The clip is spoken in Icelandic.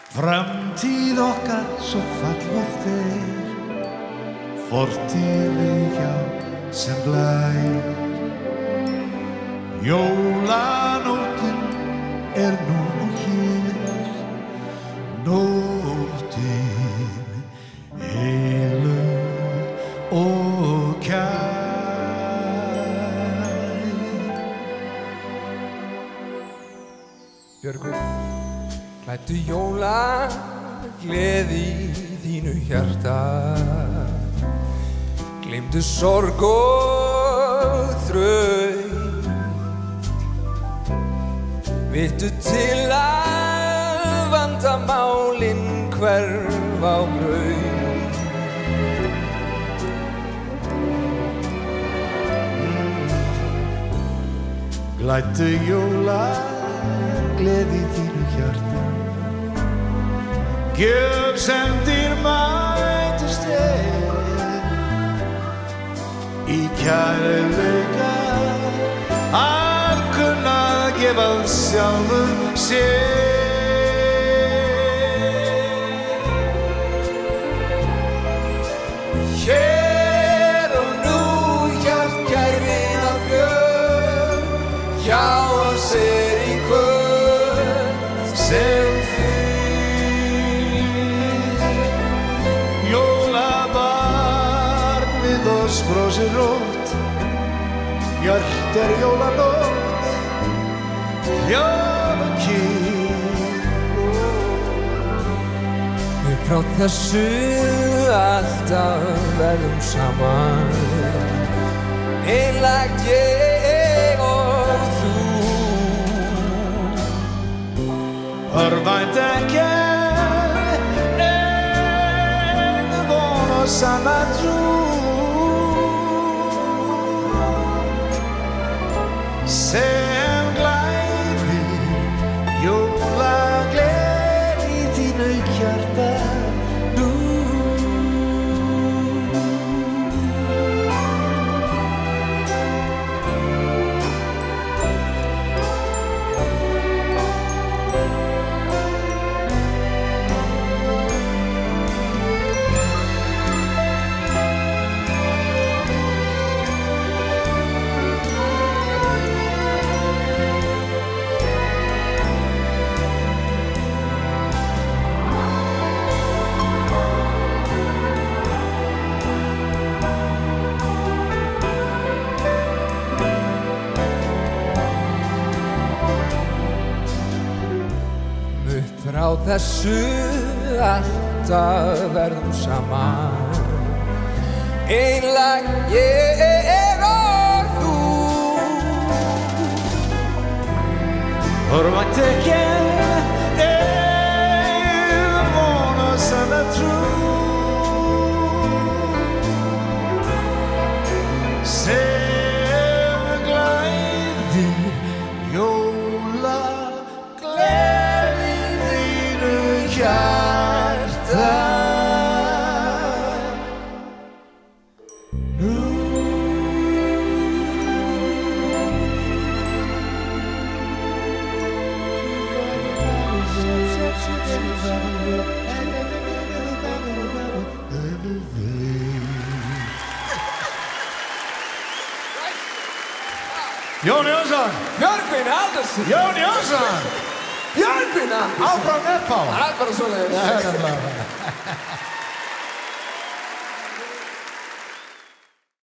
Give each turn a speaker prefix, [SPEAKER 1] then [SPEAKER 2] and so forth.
[SPEAKER 1] Framtíð okkar svo fallvöld fortíðin hjá sem blær. Jólanóttin nú og hér, nóttin heilög og kær.
[SPEAKER 2] Björgur, klæddu jólagleði í þínu hjarta, gleymdu sorg og þraut, vittu til að vandamálin hverfa á braut.
[SPEAKER 1] Klæddu jólagleði í þínu hjarta, gjöf sem dýrmætust í kærleika að kunna gefa sjálfum sér.
[SPEAKER 2] Hér og nú hjartkær vinargjöf, já sér í kvöld
[SPEAKER 1] sem fyrr. Jólabarnið oss brosir rótt, björt jólanótt, jól og kyrr.
[SPEAKER 2] Við frá þessu alltaf verðum saman, einlægt ég og þú.
[SPEAKER 1] Örvænt ekki von og sanna trú, sem glæðir jólagleði í þínu hjarta nú.
[SPEAKER 2] Frá þessu alltaf verðum saman, einlægt ég og þú.
[SPEAKER 1] Örvænt ekki von og sanna trú, sem glæðir jólagleði hjarta nú. Jón Jónsson,
[SPEAKER 2] Björgvin Halldórsson,
[SPEAKER 1] Jón Jónsson,
[SPEAKER 2] Björgvin Halldórsson.
[SPEAKER 1] áfram Nepal.
[SPEAKER 2] Það er bara svoleiðis.
[SPEAKER 1] Það er nefnilega.